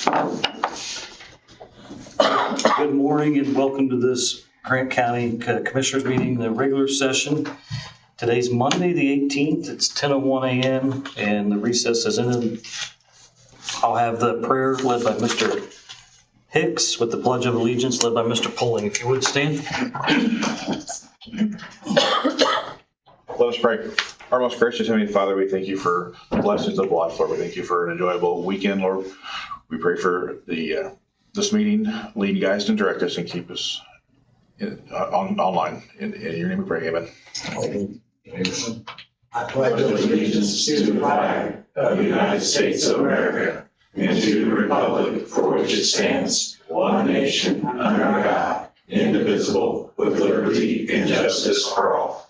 Good morning and welcome to this Grant County Commissioners meeting, the regular session. Today's Monday, the 18th. It's 10:01 a.m. and the recess is ended. I'll have the prayer led by Mr. Hicks with the Pledge of Allegiance led by Mr. Poling. If you would stand. Let us pray. Our most gracious Heavenly Father, we thank you for the blessings of life, Lord. We thank you for an enjoyable weekend, Lord. We pray for this meeting, lead, guide, and direct us and keep us online. In your name we pray, amen. I pledge allegiance to the flag of the United States of America and to the republic for which it stands, one nation, under God, indivisible, with liberty and justice for all.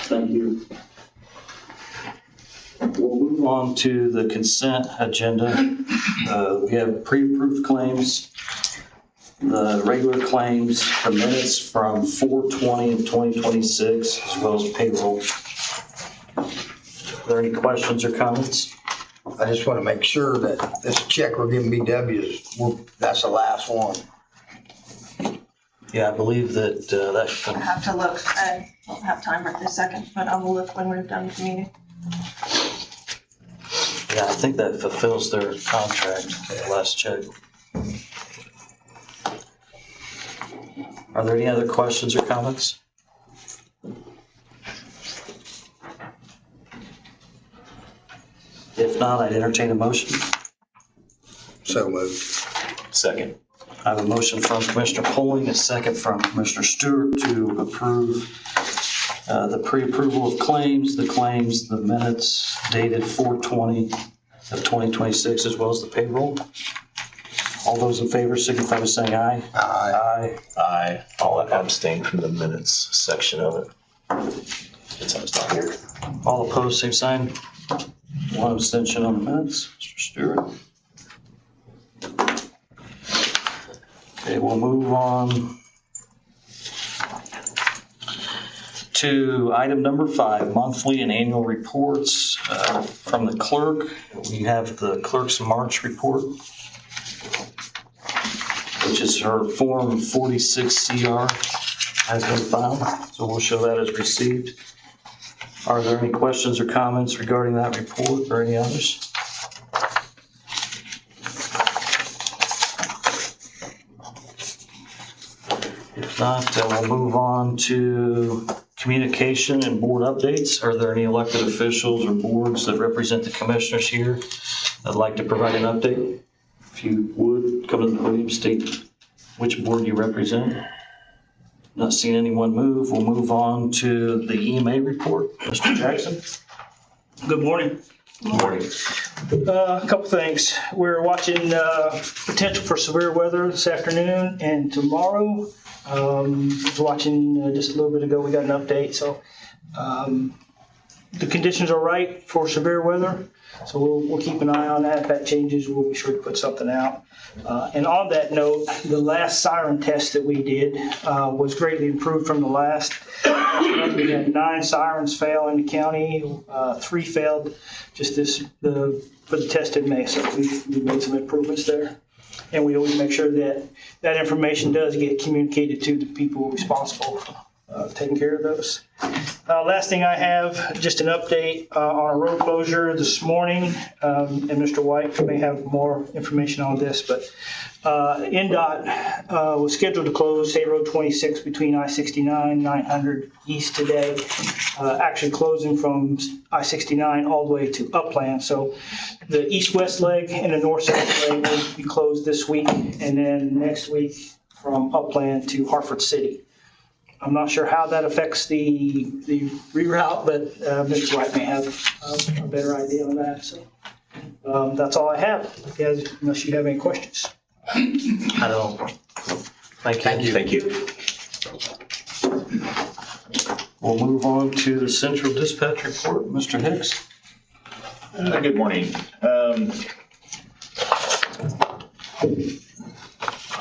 Thank you. We'll move on to the consent agenda. We have pre-approved claims, the regular claims, the minutes from 4/20 of 2026, as well as payroll. Are there any questions or comments? I just want to make sure that this check we're giving BW that's the last one. Yeah, I believe that I have to look. I don't have time right this second, but I will look when we're done with the meeting. yeah, I think that fulfills their contract, the last check. Are there any other questions or comments? If not, I'd entertain a motion. So moved. Second. I have a motion from Commissioner Poling, a second from Commissioner Stewart to approve the pre-approval of claims, the minutes dated 4/20 of 2026, as well as the payroll. All those in favor signify by saying aye. Aye. Aye. I'll abstain from the minutes section of it. Since I was not here. All opposed, same sign. One abstention on the minutes. Mr. Stewart. Okay, we'll move on to item number 5, monthly and annual reports from the clerk. We have the clerk's March report, which is her Form 46 CR has been filed, so we'll show that as received. Are there any questions or comments regarding that report or any others? If not, we'll move on to communication and board updates. Are there any elected officials or boards that represent the commissioners here that'd like to provide an update? If you would, come to the podium, state which board you represent. Not seeing anyone move. We'll move on to the EMA report. Mr. Jackson? Good morning. Good morning. A couple things. We're watching potential for severe weather this afternoon and tomorrow. Was watching just a little bit ago. We got an update. So the conditions are right for severe weather. So we'll keep an eye on that. If that changes, we'll be sure to put something out. And on that note, the last siren test that we did was greatly improved from the last. We had 9 sirens fail in the county. 3 failed just for the test in May. So we made some improvements there. And we always make sure that that information does get communicated to the people responsible for taking care of those. Last thing I have, just an update on a road closure this morning. And Mr. White may have more information on this, but NDOT was scheduled to close State Road 26 between I-69 and 900 East today, actually closing from I-69 all the way to Upland. So the east-west leg and the north-south leg will be closed this week, and then next week from Upland to Hartford City. I'm not sure how that affects the reroute, but Mr. White may have a better idea on that. So that's all I have, unless you have any questions. I don't. Thank you. Thank you. We'll move on to the Central Dispatch Report. Mr. Hicks? Good morning.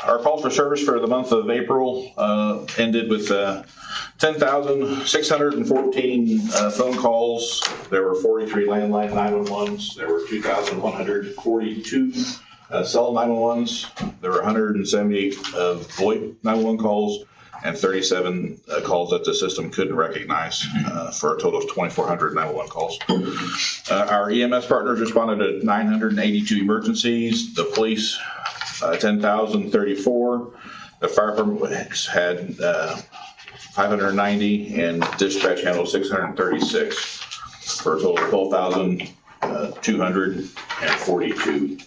Our calls for service for the month of April ended with 10,614 phone calls. There were 43 landline 911s. There were 2,142 cell 911s. There were 178 VoIP 911 calls and 37 calls that the system couldn't recognize for a total of 2,400 911 calls. Our EMS partners responded to 982 emergencies. The police, 10,034. The fire department had 590, and dispatch handled 636 for a total of 12,242.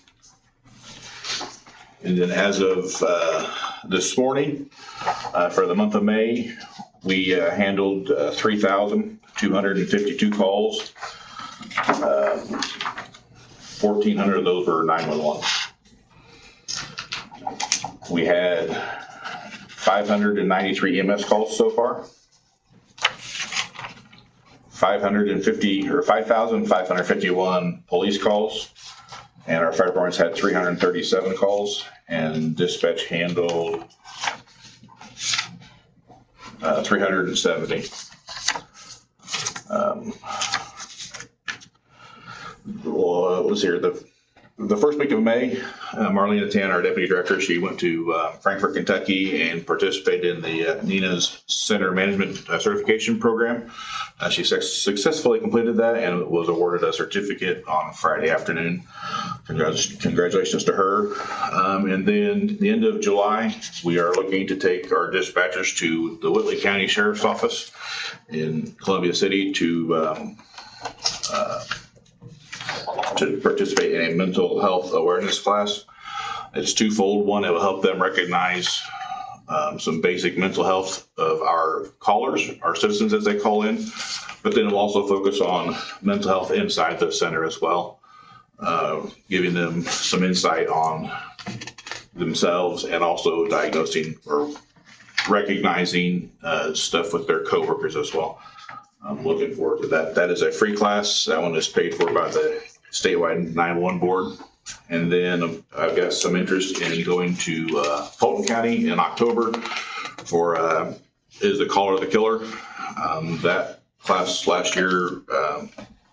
And then as of this morning, for the month of May, we handled 3,252 calls. 1,400 of those were 911. We had 593 EMS calls so far. 5,551 police calls. And our fire departments had 337 calls, and dispatch handled 370. What was here? The first week of May, Marlena Tan, our deputy director, she went to Frankfort, Kentucky, and participated in the Nina's Center Management Certification Program. She successfully completed that and was awarded a certificate on Friday afternoon. Congratulations to her. And then the end of July, we are looking to take our dispatchers to the Whitley County Sheriff's Office in Columbia City to participate in a mental health awareness class. It's twofold. One, it will help them recognize some basic mental health of our callers, our citizens as they call in, but then it'll also focus on mental health inside the center as well, giving them some insight on themselves and also diagnosing or recognizing stuff with their coworkers as well. I'm looking forward to that. That is a free class. That one is paid for by the statewide 911 board. And then I've got some interest in going to Fulton County in October for Is the Caller the Killer? That class last year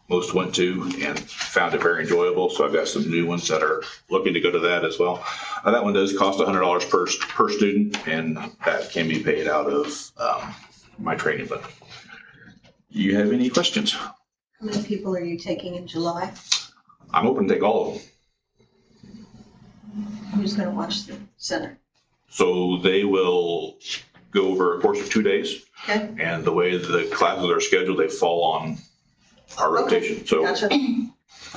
most went to and found it very enjoyable. So I've got some new ones that are looking to go to that as well. That one does cost $100 per student, and that can be paid out of my training budget. Do you have any questions? How many people are you taking in July? I'm open to take all of them. Who's gonna watch the center? So they will go over a course of 2 days. Okay, And the way the classes are scheduled, they fall on our rotation. So, gotcha.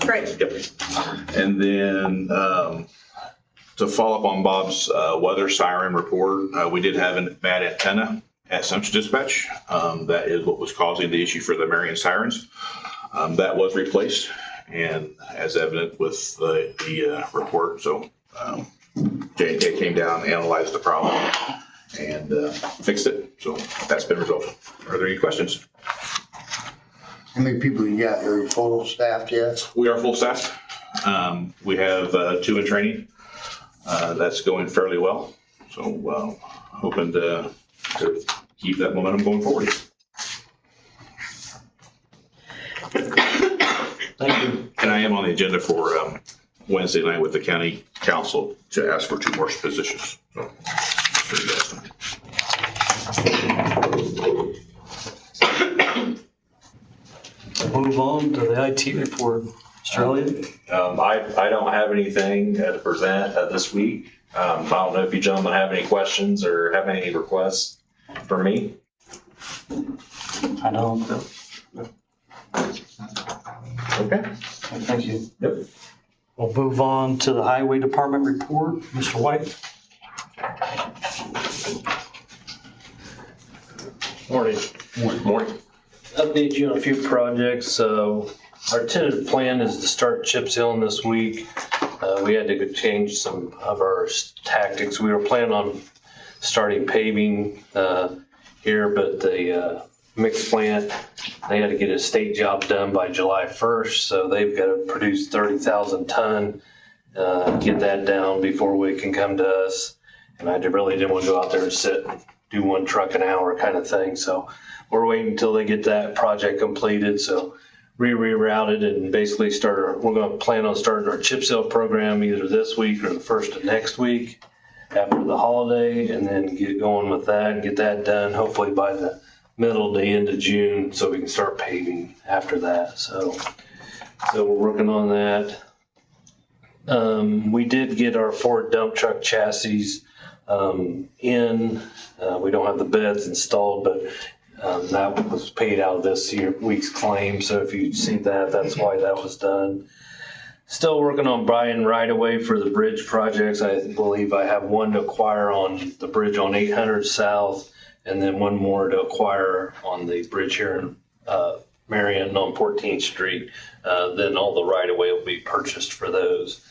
Great. yep. And then to follow up on Bob's weather siren report, we did have a bad antenna at Central Dispatch. That is what was causing the issue for the Marion sirens. That was replaced, and as evident with the report. So J&K came down, analyzed the problem, and fixed it. So that's been resolved. Are there any questions? How many people you got? Are you full staffed yet? We are full staff. We have 2 in training. That's going fairly well. So hoping to keep that momentum going forward. Thank you. And I am on the agenda for Wednesday night with the county council to ask for 2 more positions. So, sure you guys know. Move on to the IT report. Australia? I don't have anything to present this week. I don't know if you gentlemen have any questions or have any requests for me. I don't. Okay. Thank you. Yep. We'll move on to the highway department report. Mr. White? Morning. Morning. Update you on a few projects. Our tentative plan is to start chip sealing this week. We had to change some of our tactics. We were planning on starting paving here, but the mix plant, they had to get a state job done by July 1st, so they've got to produce 30,000 ton, get that down before we can come to us. And I really didn't want to go out there and sit do 1 truck an hour kind of thing. So we're waiting until they get that project completed. So rerouted and basically we're going to plan on starting our chip seal program either this week or the first of next week after the holiday, and then get going with that and get that done hopefully by the middle to end of June so we can start paving after that. So we're working on that. We did get our Ford dump truck chassis in. We don't have the beds installed, but that was paid out of this week's claim. So if you see that, that's why that was done. Still working on buying right away for the bridge projects. I believe I have one to acquire on the bridge on 800 South, and then one more to acquire on the bridge here in Marion on 14th Street. Then all the right of way will be purchased for those.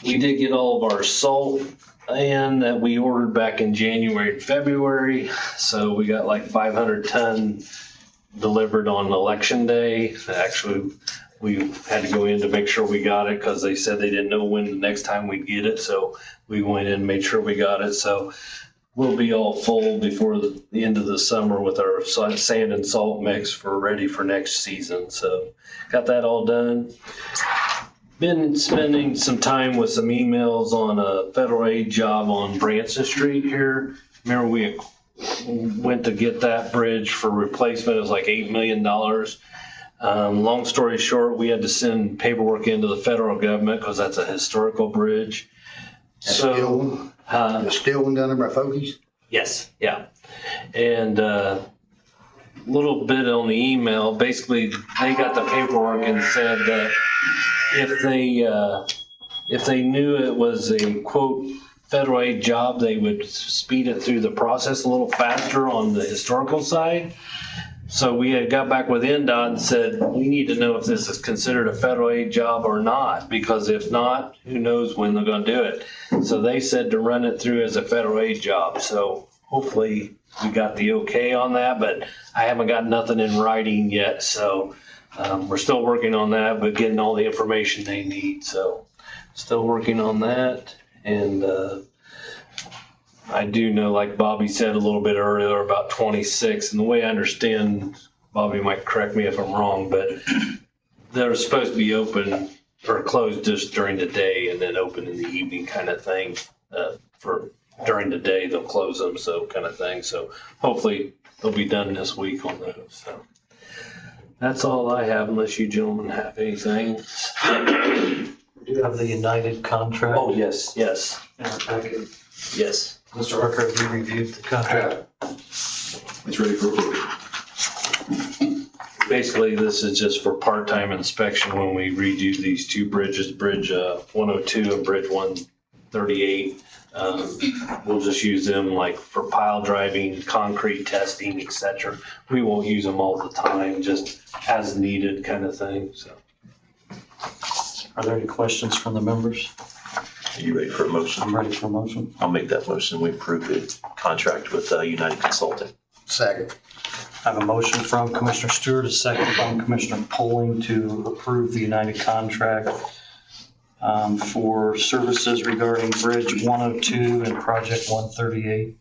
We did get all of our salt in that we ordered back in January and February. So we got like 500 ton delivered on election day. Actually, we had to go in to make sure we got it because they said they didn't know when the next time we'd get it. So we went in and made sure we got it. So we'll be all full before the end of the summer with our sand and salt mix ready for next season. So got that all done. Been spending some time with some emails on a federal aid job on Branson Street here. Remember we went to get that bridge for replacement. It was like $8 million. Long story short, we had to send paperwork into the federal government because that's a historical bridge. So, The steel one down there by Fogies? yes, yeah. And little bit on the email, basically they got the paperwork and said that if they knew it was a quote federal aid job, they would speed it through the process a little faster on the historical side. So we had got back with NDOT and said, we need to know if this is considered a federal aid job or not, because if not, who knows when they're going to do it. So they said to run it through as a federal aid job. So hopefully we got the okay on that, but I haven't got nothing in writing yet. So we're still working on that, but getting all the information they need. So still working on that. And I do know, like Bobby said a little bit earlier, about 26. And the way I understand, Bobby might correct me if I'm wrong, but they're supposed to be open or closed just during the day and then open in the evening kind of thing. For during the day, they'll close them, so kind of thing. So hopefully they'll be done this week on those. So that's all I have, unless you gentlemen have anything. Do you have the United contract? Oh, yes. In our packet. Yes. Mr. Rucker, have you reviewed the contract? It's ready for approval. Basically, this is just for part-time inspection when we redo these two bridges, Bridge 102 and Bridge 138. We'll just use them like for pile driving, concrete testing, etc. We won't use them all the time, just as needed kind of thing. So Are there any questions from the members? Are you ready for a motion? I'm ready for a motion. I'll make that motion. We approve the contract with United Consulting. Second. I have a motion from Commissioner Stewart, a second from Commissioner Poling to approve the United contract for services regarding Bridge 102 and Project 138.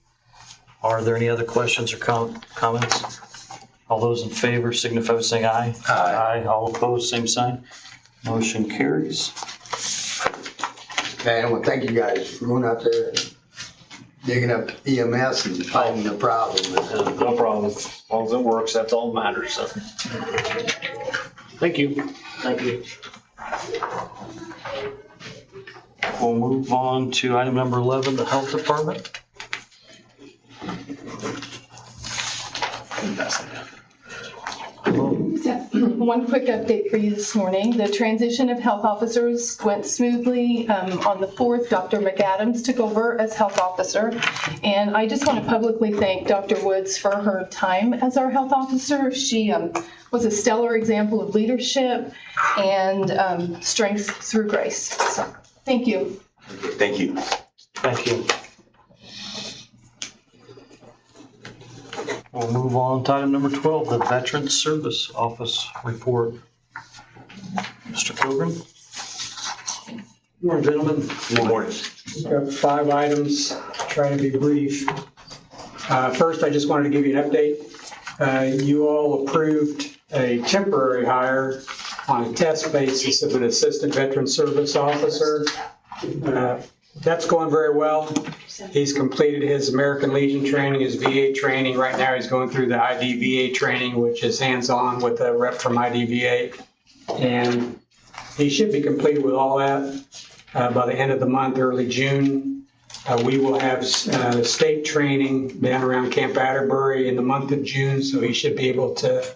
Are there any other questions or comments? All those in favor signify by saying aye. Aye. Aye. All opposed, same sign. Motion carries. Man, well, thank you guys for going out there and digging up EMS and finding the problem. no problem. As long as it works, that's all that matters. So thank you. Thank you. We'll move on to item number 11, the Health Department. One quick update for you this morning. The transition of health officers went smoothly. On the 4th, Dr. McAdams took over as health officer. And I just want to publicly thank Dr. Woods for her time as our health officer. She was a stellar example of leadership and strength through grace. So, thank you. Thank you. Thank you. We'll move on to item number 12, the Veteran Service Office Report. Mr. Pilgrim? Good morning, gentlemen. Good morning. We've got 5 items, trying to be brief. First, I just wanted to give you an update. You all approved a temporary hire on a test basis of an assistant veteran service officer. That's going very well. He's completed his American Legion training, his VA training. Right now, he's going through the IDVA training, which is hands-on with a rep from IDVA. And he should be completed with all that by the end of the month, early June. We will have state training down around Camp Atterbury in the month of June, so he should be able to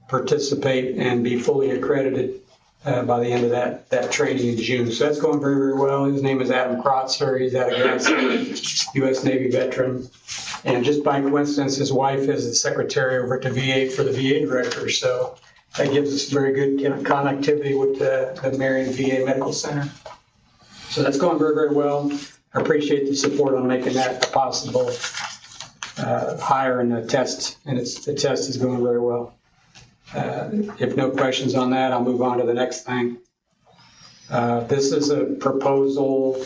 participate and be fully accredited by the end of that training in June. So that's going very, very well. His name is Adam Krotzer. He's out of Gadsden, U.S. Navy veteran. And just by coincidence, his wife is the secretary over at the VA for the VA director. So that gives us very good connectivity with the Marion VA Medical Center. So that's going very, very well. I appreciate the support on making that a possible hire in the test, and the test is going very well. If no questions on that, I'll move on to the next thing. This is a proposal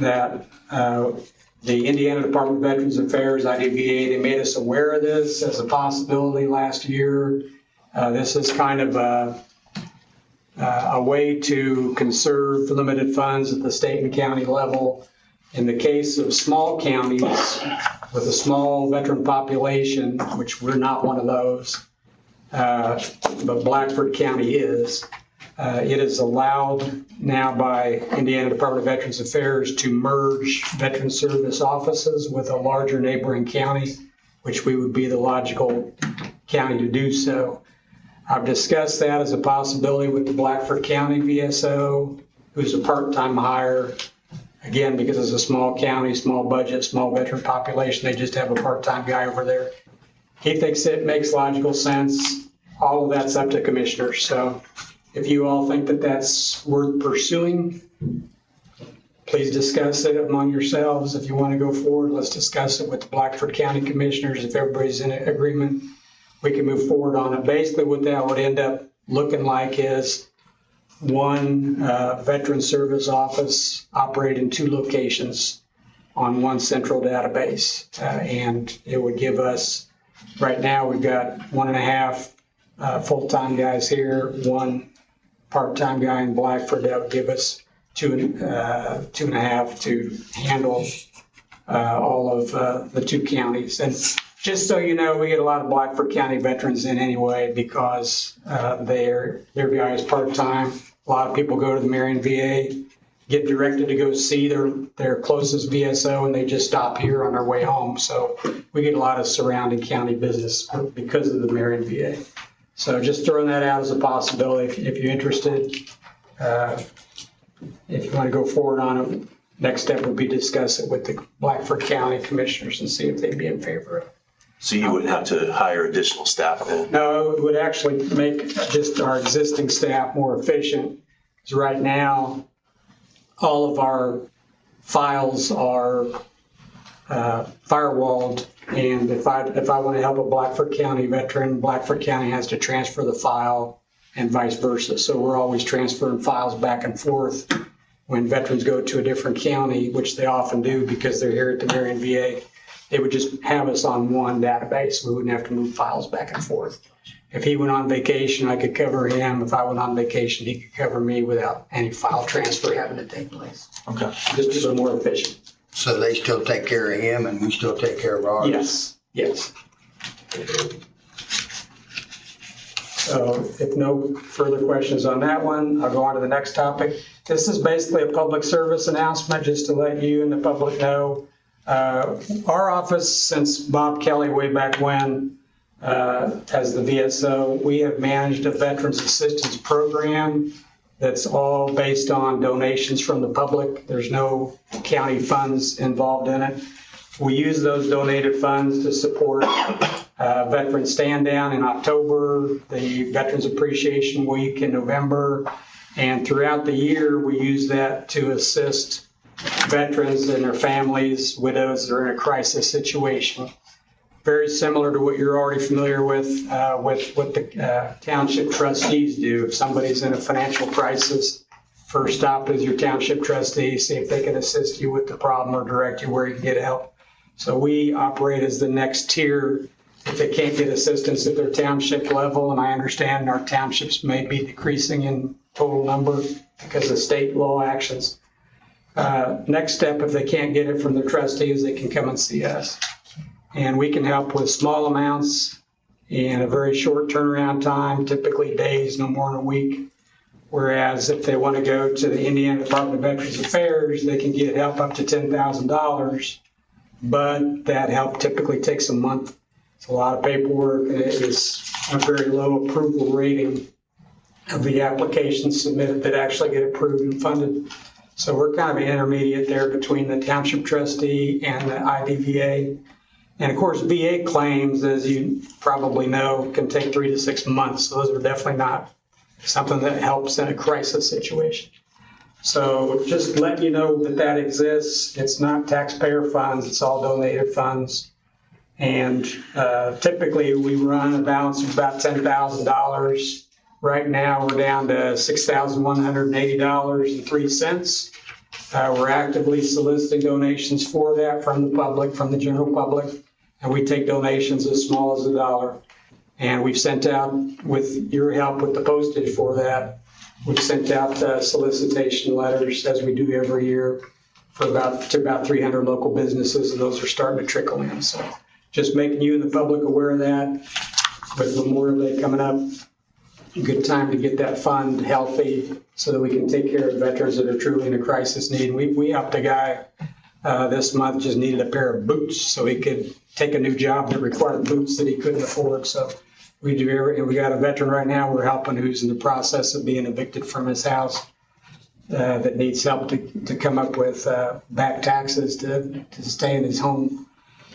that the Indiana Department of Veterans Affairs, IDVA, they made us aware of this as a possibility last year. This is kind of a way to conserve limited funds at the state and county level. In the case of small counties with a small veteran population, which we're not one of those, but Blackford County is, it is allowed now by Indiana Department of Veterans Affairs to merge veteran service offices with a larger neighboring county, which we would be the logical county to do so. I've discussed that as a possibility with the Blackford County VSO, who's a part-time hire. Again, because it's a small county, small budget, small veteran population, they just have a part-time guy over there. He thinks it makes logical sense. All of that's up to commissioners. So if you all think that that's worth pursuing, please discuss it among yourselves. If you want to go forward, let's discuss it with the Blackford County commissioners. If everybody's in agreement, we can move forward on it. Basically, what that would end up looking like is one veteran service office operate in 2 locations on one central database. And it would give us, right now, we've got 1.5 full-time guys here, 1 part-time guy in Blackford. That would give us 2.5 to handle all of the 2 counties. And just so you know, we get a lot of Blackford County veterans in anyway because their guy is part-time. A lot of people go to the Marion VA, get directed to go see their closest VSO, and they just stop here on their way home. So we get a lot of surrounding county business because of the Marion VA. So just throwing that out as a possibility if you're interested. If you want to go forward on it, next step would be discuss it with the Blackford County commissioners and see if they'd be in favor of it. So you wouldn't have to hire additional staff then? No, it would actually make just our existing staff more efficient. Because right now, all of our files are firewalled. And if I want to help a Blackford County veteran, Blackford County has to transfer the file and vice versa. So we're always transferring files back and forth when veterans go to a different county, which they often do because they're here at the Marion VA. They would just have us on one database. We wouldn't have to move files back and forth. If he went on vacation, I could cover him. If I went on vacation, he could cover me without any file transfer having to take place. Okay. Just a little more efficient. So they still take care of him and we still take care of ours? Yes. So if no further questions on that one, I'll go on to the next topic. This is basically a public service announcement just to let you and the public know. Our office, since Bob Kelly way back when, as the VSO, we have managed a Veterans Assistance Program that's all based on donations from the public. There's no county funds involved in it. We use those donated funds to support Veterans Stand Down in October, the Veterans Appreciation Week in November, and throughout the year, we use that to assist veterans and their families, widows that are in a crisis situation. Very similar to what you're already familiar with what the township trustees do. If somebody's in a financial crisis, first stop is your township trustee, see if they can assist you with the problem or direct you where you can get help. So we operate as the next tier if they can't get assistance at their township level. And I understand our townships may be decreasing in total number because of state law actions. Next step, if they can't get it from their trustees, they can come and see us. And we can help with small amounts in a very short turnaround time, typically days, no more than a week. Whereas if they want to go to the Indiana Department of Veterans Affairs, they can get help up to $10,000, but that help typically takes a month. It's a lot of paperwork, and it is a very low approval rating of the applications submitted that actually get approved and funded. So we're kind of an intermediate there between the township trustee and the IDVA. And of course, VA claims, as you probably know, can take 3 to 6 months. So those are definitely not something that helps in a crisis situation. So just let you know that that exists. It's not taxpayer funds, it's all donated funds. And typically we run a balance of about $10,000. Right now we're down to $6,180.03. We're actively soliciting donations for that from the public, from the general public. And we take donations as small as $1. And we've sent out, with your help with the postage for that, we've sent out solicitation letters, as we do every year, to about 300 local businesses, and those are starting to trickle in. So just making you and the public aware of that. With Memorial Day coming up, good time to get that fund healthy so that we can take care of veterans that are truly in a crisis need. We helped a guy this month, just needed a pair of boots so he could take a new job that required boots that he couldn't afford. So we got a veteran right now we're helping who's in the process of being evicted from his house that needs help to come up with back taxes to stay in his home.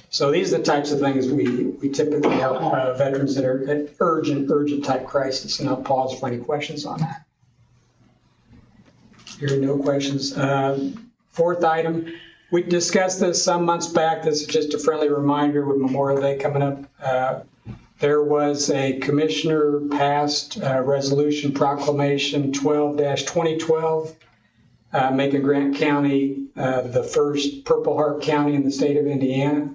So these are the types of things we typically help veterans that are at urgent type crisis. And I'll pause for any questions on that. Hearing no questions. Fourth item, we discussed this some months back. This is just a friendly reminder with Memorial Day coming up. There was a commissioner passed resolution proclamation 12-2012, making Grant County the first Purple Heart County in the state of Indiana.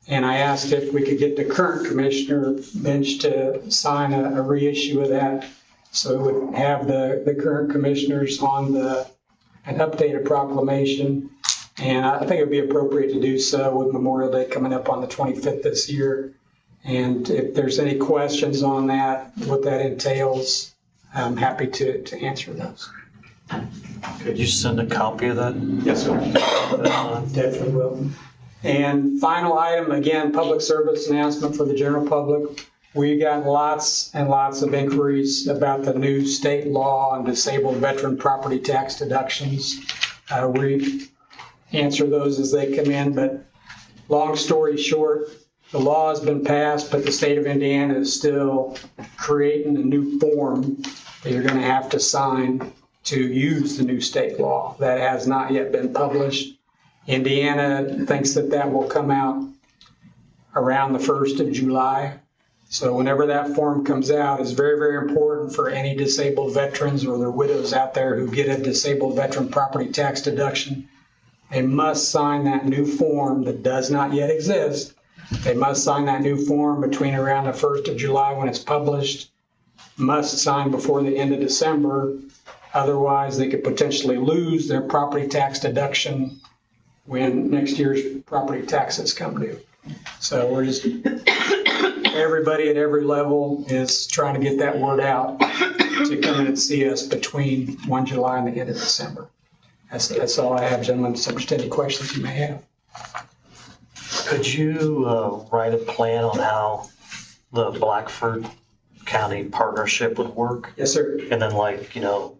And I asked if we could get the current commissioner, Bench, to sign a reissue of that. So we would have the current commissioners on an updated proclamation. And I think it would be appropriate to do so with Memorial Day coming up on the 25th this year. And if there's any questions on that, what that entails, I'm happy to answer those. Could you send a copy of that? Yes, sir. Definitely will. And final item, again, public service announcement for the general public. We got lots and lots of inquiries about the new state law on disabled veteran property tax deductions. We answer those as they come in, but long story short, the law has been passed, but the state of Indiana is still creating a new form that you're going to have to sign to use the new state law. That has not yet been published. Indiana thinks that will come out around the 1st of July. So whenever that form comes out, it's very, very important for any disabled veterans or their widows out there who get a disabled veteran property tax deduction. They must sign that new form that does not yet exist. They must sign that new form between around the 1st of July when it's published, must sign before the end of December. Otherwise, they could potentially lose their property tax deduction when next year's property taxes come due. So we're just, everybody at every level is trying to get that word out to come in and see us between 1 July and the end of December. That's all I have, gentlemen, subject to any questions you may have. Could you write a plan on how the Blackford County partnership would work? Yes, sir. And then how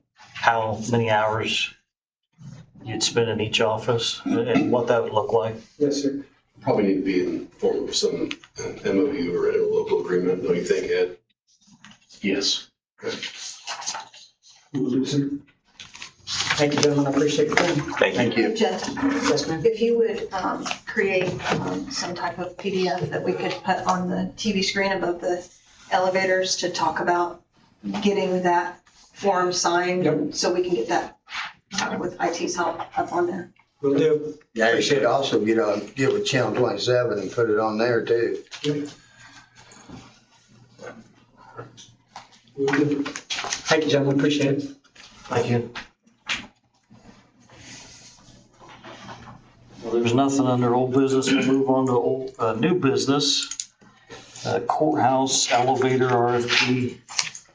many hours you'd spend in each office and what that would look like? Yes, sir. Probably need to be in form of some MOU or a local agreement, don't you think, Ed? Yes. You will do, sir. Thank you, gentlemen. I appreciate your time. Thank you. Jen, Yes, ma'am. if you would create some type of PDF that we could put on the TV screen above the elevators to talk about getting that form signed, Yep. so we can get that with IT's help up on there. Will do. Yeah, you should also get with Channel 27 and put it on there too. Will do. Thank you, gentlemen. Appreciate it. Thank you. Well, there's nothing under old business. We'll move on to new business. Courthouse elevator RFP.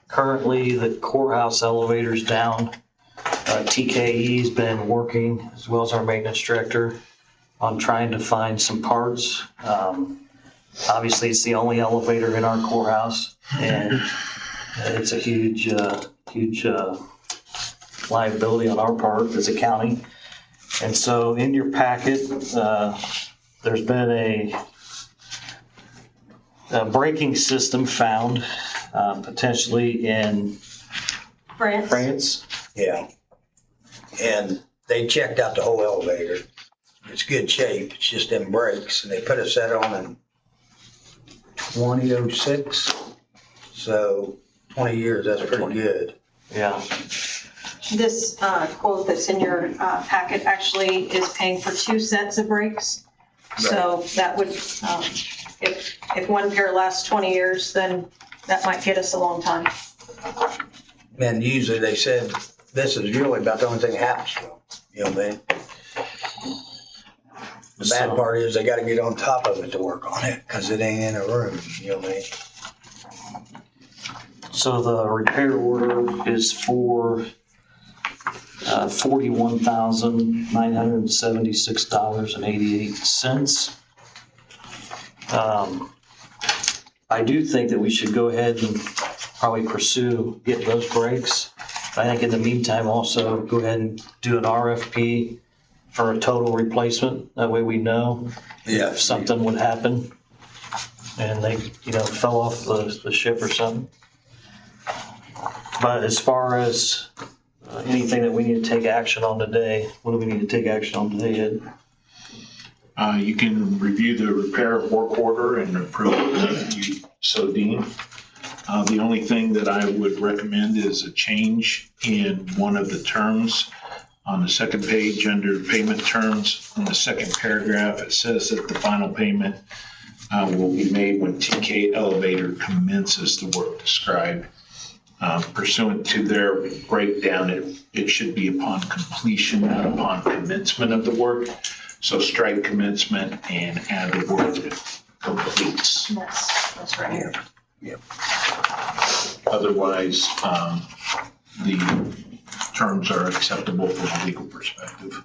Currently, the courthouse elevator's down. TKE's been working, as well as our maintenance director, on trying to find some parts. Obviously, it's the only elevator in our courthouse, and it's a huge liability on our part as a county. And so in your packet, there's been a braking system found, potentially in France. Yeah. And they checked out the whole elevator. It's good shape. It's just them brakes. And they put a set on in 2006. So 20 years, that's pretty good. Yeah. This quote that's in your packet actually is paying for 2 sets of brakes. So that would, if one pair lasts 20 years, then that might get us a long time. And usually they said this is really about the only thing that happens to them. You know what I mean? The bad part is they got to get on top of it to work on it because it ain't in a room. You know what I mean? So the repair order is for $41,976.88. I do think that we should go ahead and probably pursue getting those brakes. I think in the meantime, also go ahead and do an RFP for a total replacement. That way we know if something would happen and they, fell off the ship or something. But as far as anything that we need to take action on today, what do we need to take action on today, Ed? You can review the repair work order and approve it if you so deem. The only thing that I would recommend is a change in one of the terms. On the second page under payment terms, in the second paragraph, it says that the final payment will be made when TK Elevator commences the work described. Pursuant to their breakdown, it should be upon completion, not upon commencement of the work. So strike commencement and add the word completes. That's right here. Otherwise, the terms are acceptable from a legal perspective.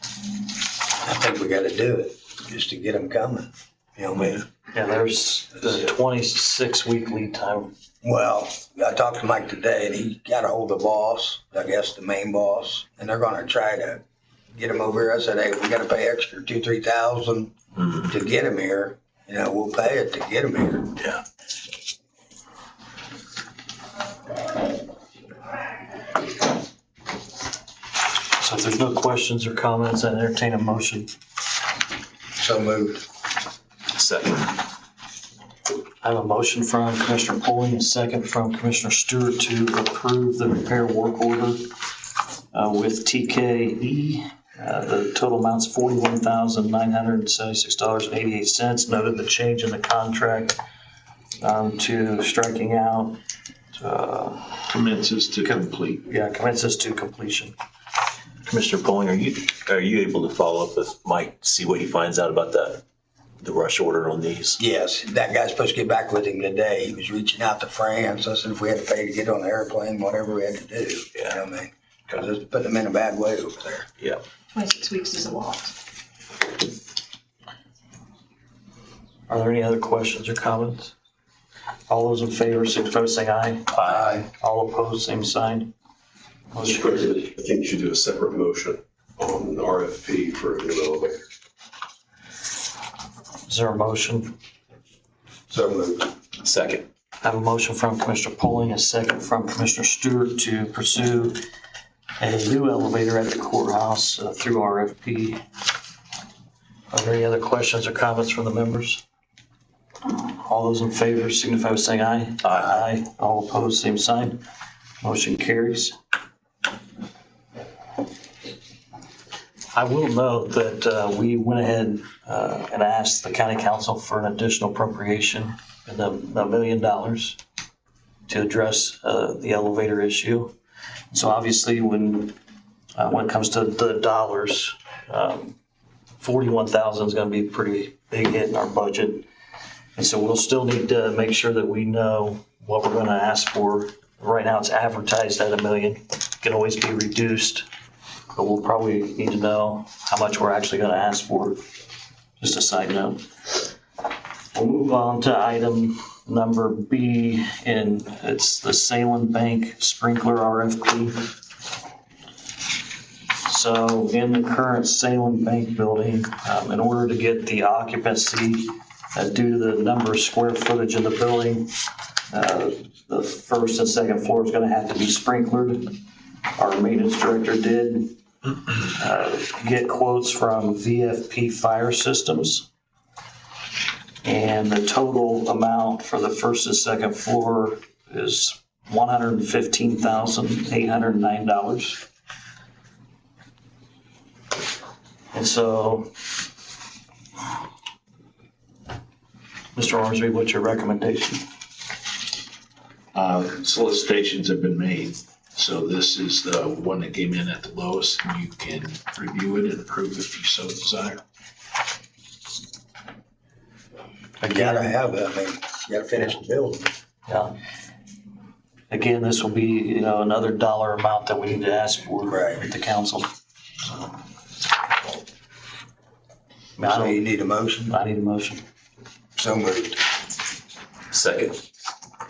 I think we got to do it just to get them coming. You know what I mean? Yeah, there's the 26-week lead time. Well, I talked to Mike today and he got a hold of the boss, I guess the main boss, and they're going to try to get him over here. I said, hey, we got to pay extra $2,000-3,000 to get him here. We'll pay it to get him here. Yeah. So if there's no questions or comments, I entertain a motion. So moved. Second. I have a motion from Commissioner Poling, a second from Commissioner Stewart to approve the repair work order with TKE. The total amount's $41,976.88. Noted the change in the contract to striking out. Commences to complete. Yeah, commences to completion. Commissioner Poling, are you able to follow up with Mike to see what he finds out about the rush order on these? Yes, that guy's supposed to get back with him today. He was reaching out to France. I said if we had to pay to get on the airplane, whatever we had to do. You know what I mean? Because it's putting them in a bad way over there. Yeah. 26 weeks is a lot. Are there any other questions or comments? All those in favor, signify by saying aye. Aye. All opposed, same sign. Mr. President, I think you should do a separate motion on the RFP for a new elevator. Is there a motion? So moved. Second. I have a motion from Commissioner Poling, a second from Commissioner Stewart to pursue a new elevator at the courthouse through RFP. Are there any other questions or comments from the members? All those in favor signify by saying aye. Aye. All opposed, same sign. Motion carries. I will note that we went ahead and asked the county council for an additional appropriation in $1 million to address the elevator issue. So obviously, when it comes to the dollars, 41,000 is going to be a pretty big hit in our budget. And so we'll still need to make sure that we know what we're going to ask for. Right now, it's advertised at $1 million. It can always be reduced, but we'll probably need to know how much we're actually going to ask for. Just a side note. We'll move on to item number B, and it's the Salem Bank sprinkler RFP. So in the current Salem Bank building, in order to get the occupancy, due to the number of square footage in the building, the first and second floor is going to have to be sprinklered. Our maintenance director did get quotes from VFP Fire Systems. And the total amount for the first and second floor is $115,809. And so, Mr. Ormsby, what's your recommendation? Solicitations have been made, so this is the one that came in at the lowest, and you can review it and approve if you so desire. You gotta have it, I mean, you gotta finish the building. Yeah. Again, this will be, another dollar amount that we need to ask for Right. at the council. So So you need a motion? I need a motion. So moved. Second.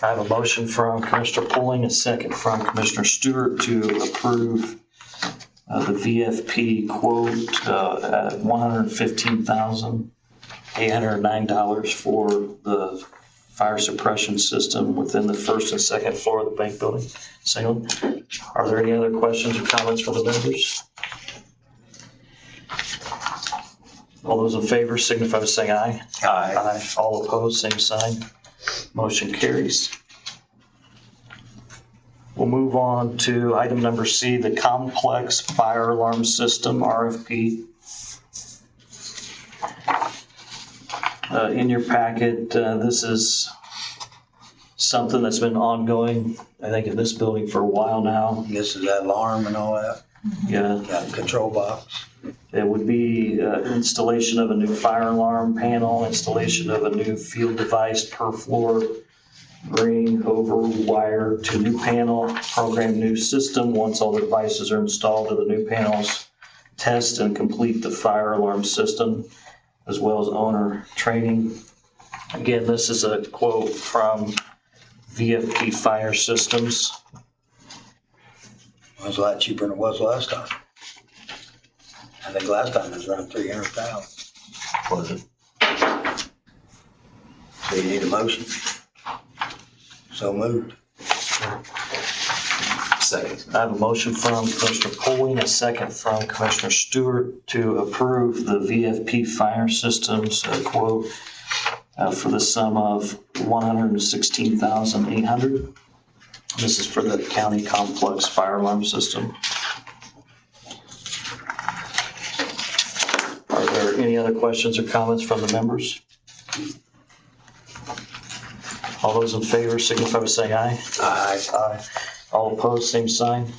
I have a motion from Commissioner Pulling, a second from Commissioner Stewart to approve the VFP quote at $115,809 for the fire suppression system within the first and second floor of the bank building. Salem. Are there any other questions or comments from the members? All those in favor signify by saying aye. Aye. All opposed, same sign. Motion carries. We'll move on to item number C, the complex fire alarm system RFP. In your packet, this is something that's been ongoing, I think, in this building for a while now. This is that alarm and all that, Yeah. got a control box. It would be installation of a new fire alarm panel, installation of a new field device per floor, bring over wire to new panel, program new system. Once all the devices are installed to the new panels, test and complete the fire alarm system, as well as owner training. Again, this is a quote from VFP Fire Systems. It was a lot cheaper than it was last time. I think last time it was around 300,000. Was it? So you need a motion? So moved. Second. I have a motion from Commissioner Poling, a second from Commissioner Stewart to approve the VFP Fire Systems quote for the sum of $116,800. This is for the county complex fire alarm system. Are there any other questions or comments from the members? All those in favor signify by saying aye. Aye. Aye. All opposed, same sign.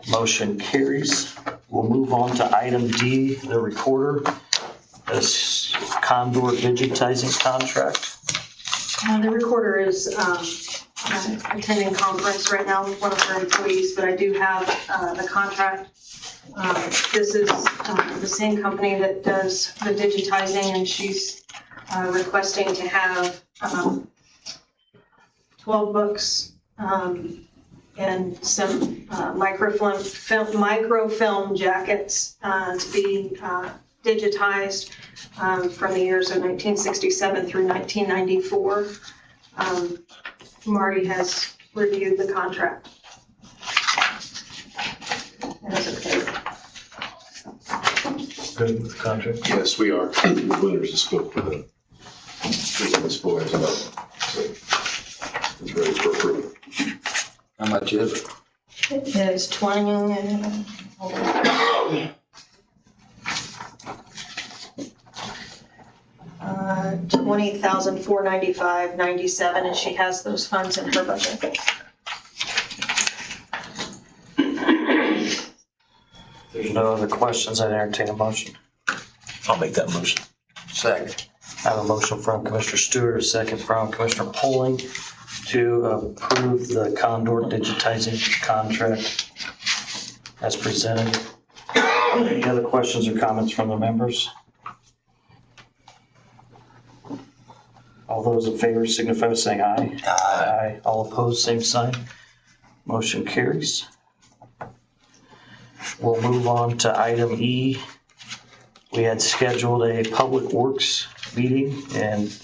Motion carries. We'll move on to item D, the recorder. This Condor digitizing contract. The recorder is attending conference right now with one of our employees, but I do have the contract. This is the same company that does the digitizing, and she's requesting to have 12 books and some microfilm jackets to be digitized from the years of 1967 through 1994. Marty has reviewed the contract. And it's okay. Good with the contract. Yes, we are. The winners of scope for the this boy as well. So it's ready for approval. How much is it? It is 20, $20,495.97, and she has those funds in her budget. If there's no other questions, I'd entertain a motion. I'll make that motion. Second. I have a motion from Commissioner Stewart, a second from Commissioner Poling to approve the Condor digitizing contract as presented. Any other questions or comments from the members? All those in favor signify by saying aye. Aye. All opposed, same sign. Motion carries. We'll move on to item E. We had scheduled a Public Works meeting, and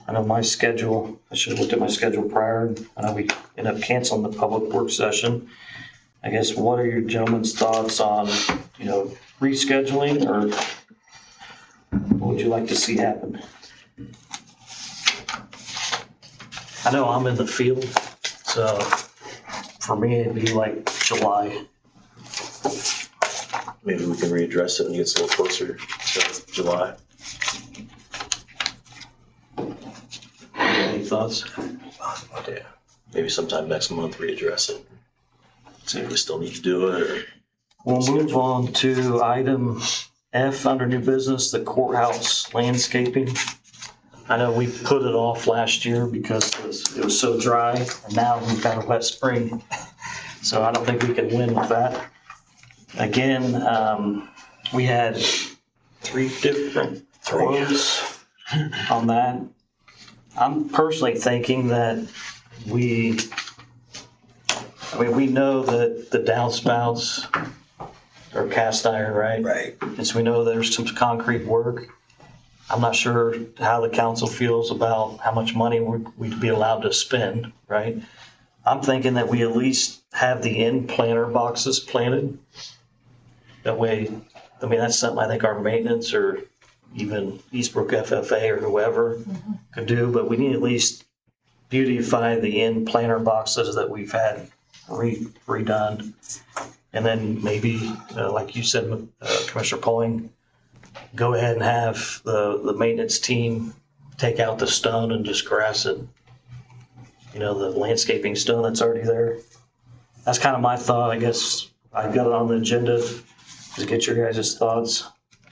I know my schedule, I should have looked at my schedule prior. I know we ended up canceling the Public Works session. I guess, what are your gentlemen's thoughts on, rescheduling, or what would you like to see happen? I know I'm in the field, so for me, it'd be like July. Maybe we can readdress it when it gets a little closer to July. Any thoughts? Yeah. Maybe sometime next month readdress it. See if we still need to do it or. We'll move on to item F under new business, the courthouse landscaping. I know we put it off last year because it was so dry, and now we've got a wet spring. So I don't think we can win with that. Again, we had 3 different quotes on that. I'm personally thinking that we know that the downspouts are cast iron, right? Right. And so we know there's some concrete work. I'm not sure how the council feels about how much money we'd be allowed to spend, right? I'm thinking that we at least have the end planter boxes planted. That way, that's something I think our maintenance or even Eastbrook FFA or whoever could do, but we need to at least beautify the end planter boxes that we've had redone. And then maybe, like you said, Commissioner Poling, go ahead and have the maintenance team take out the stone and just grass it. The landscaping stone that's already there. That's kind of my thought. I guess I've got it on the agenda to get your guys' thoughts.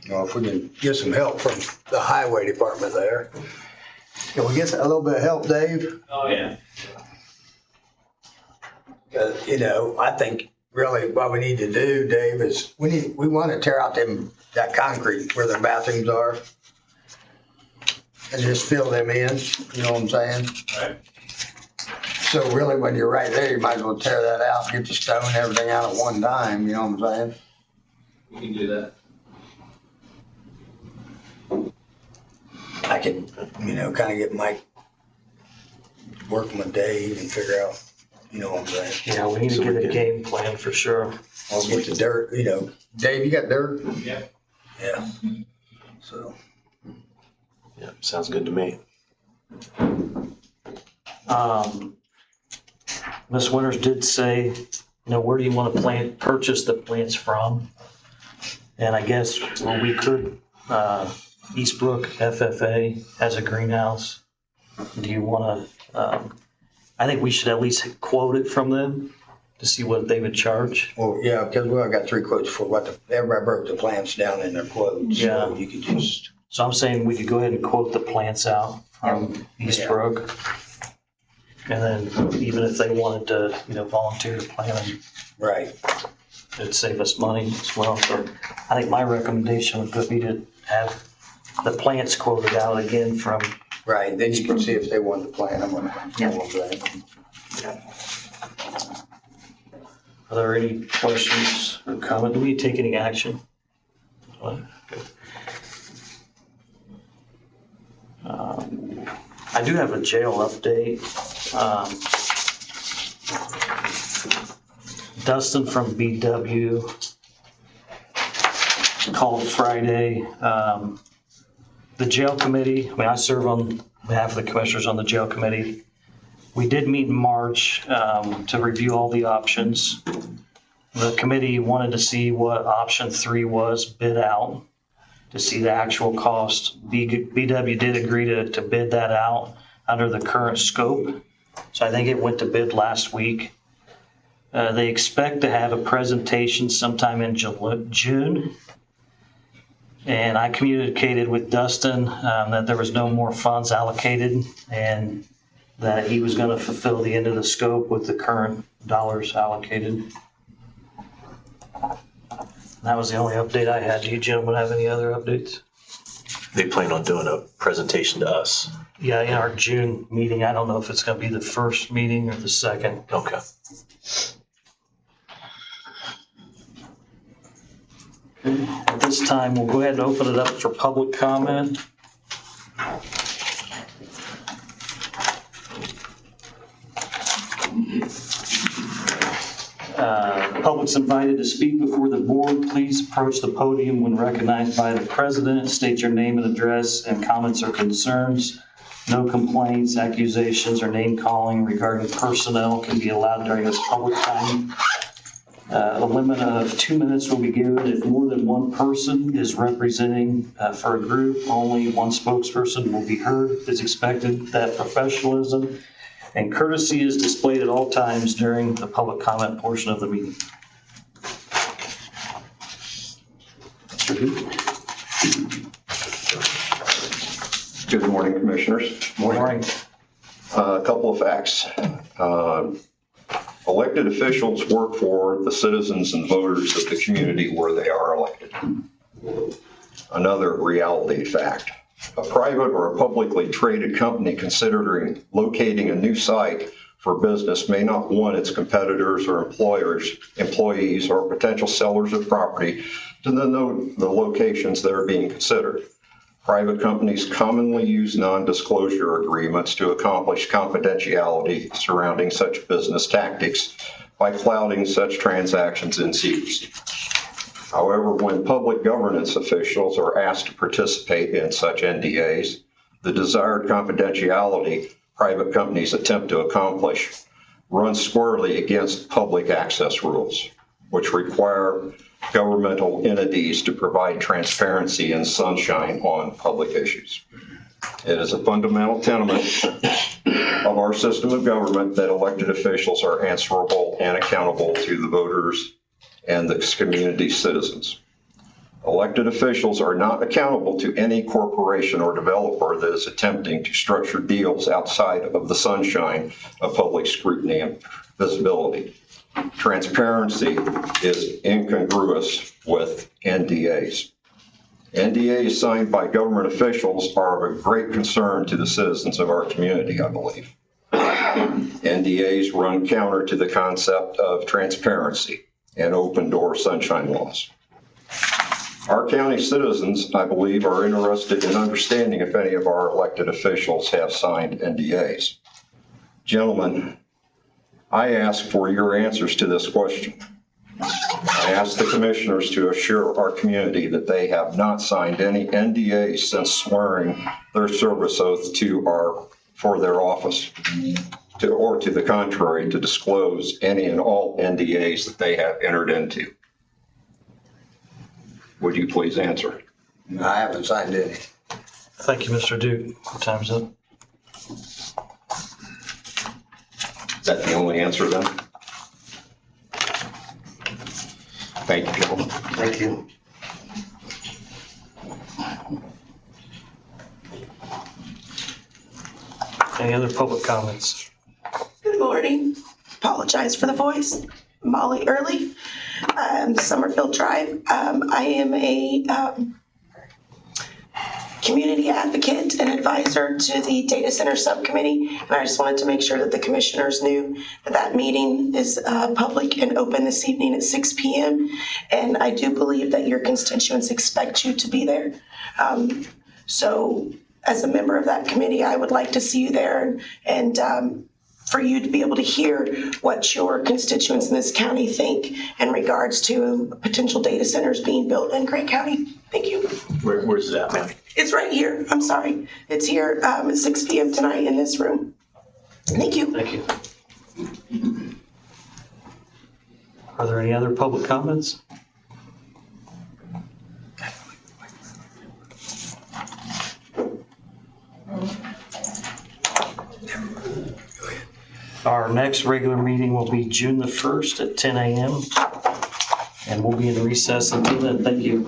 If we can get some help from the highway department there. Can we get a little bit of help, Dave? Oh, yeah. I think really what we need to do, Dave, is we want to tear out that concrete where the bathrooms are and just fill them in, you know what I'm saying? Right. So really, when you're right there, you might as well tear that out, get the stone and everything out at one time, you know what I'm saying? We can do that. I can, kind of get Mike working with Dave and figure out, you know what I'm saying? Yeah, we need to get a game plan for sure. I'll get the dirt, Dave, you got dirt? Yeah. Yeah. So. Yeah, sounds good to me. Ms. Winters did say, where do you want to purchase the plants from? And I guess we could, Eastbrook FFA has a greenhouse. Do you want to, I think we should at least quote it from them to see what they would charge. Well, yeah, because I got 3 quotes for everybody broke the plants down in their quotes. Yeah. So you could just. So I'm saying we could go ahead and quote the plants out from Eastbrook. And then even if they wanted to, volunteer to plant them, Right. it'd save us money as well. So I think my recommendation would be to have the plants quoted out again from. Right. Then you can see if they want to plant them. Are there any questions or comments? Do we take any action? Good. I do have a jail update. Dustin from BW called Friday. The jail committee, I serve on behalf of the commissioners on the jail committee. We did meet in March to review all the options. The committee wanted to see what option 3 was, bid out, to see the actual cost. BW did agree to bid that out under the current scope. So I think it went to bid last week. They expect to have a presentation sometime in June. And I communicated with Dustin that there was no more funds allocated and that he was going to fulfill the end of the scope with the current dollars allocated. That was the only update I had. Do you gentlemen have any other updates? They plan on doing a presentation to us. Yeah, in our June meeting. I don't know if it's going to be the first meeting or the second. Okay. At this time, we'll go ahead and open it up for public comment. Public's invited to speak before the board. Please approach the podium when recognized by the president. State your name and address and comments or concerns. No complaints, accusations, or name calling regarding personnel can be allowed during this public time. A limit of 2 minutes will be given if more than one person is representing for a group. Only one spokesperson will be heard. It's expected that professionalism and courtesy is displayed at all times during the public comment portion of the meeting. Good morning, Commissioners. Morning. A couple of facts. Elected officials work for the citizens and voters of the community where they are elected. Another reality fact. A private or a publicly traded company considering locating a new site for business may not want its competitors or employees, or potential sellers of property to know the locations that are being considered. Private companies commonly use non-disclosure agreements to accomplish confidentiality surrounding such business tactics by clouding such transactions in secrecy. However, when public governance officials are asked to participate in such NDAs, the desired confidentiality private companies attempt to accomplish runs squarely against public access rules, which require governmental entities to provide transparency and sunshine on public issues. It is a fundamental tenet of our system of government that elected officials are answerable and accountable to the voters and the community citizens. Elected officials are not accountable to any corporation or developer that is attempting to structure deals outside of the sunshine of public scrutiny and visibility. Transparency is incongruous with NDAs. NDAs signed by government officials are of a great concern to the citizens of our community, I believe. NDAs run counter to the concept of transparency and open door sunshine laws. Our county citizens, I believe, are interested in understanding if any of our elected officials have signed NDAs. Gentlemen, I ask for your answers to this question. I ask the commissioners to assure our community that they have not signed any NDAs since swearing their service oath for their office, or to the contrary, to disclose any and all NDAs that they have entered into. Would you please answer? No, I haven't signed any. Thank you, Mr. Duke. Your time's up. Is that the only answer then? Thank you, gentlemen. Thank you. Any other public comments? Good morning. Apologize for the voice. Molly Early, Summerfield Drive. I am a community advocate and advisor to the data center subcommittee. And I just wanted to make sure that the commissioners knew that that meeting is public and open this evening at 6 p.m. And I do believe that your constituents expect you to be there. So as a member of that committee, I would like to see you there and for you to be able to hear what your constituents in this county think in regards to potential data centers being built in Grant County. Thank you. Where's that, ma'am? It's right here. I'm sorry. It's here at 6 p.m. tonight in this room. Thank you. Thank you. Are there any other public comments? Our next regular meeting will be June the 1st at 10 a.m. And we'll be in recess until then. Thank you.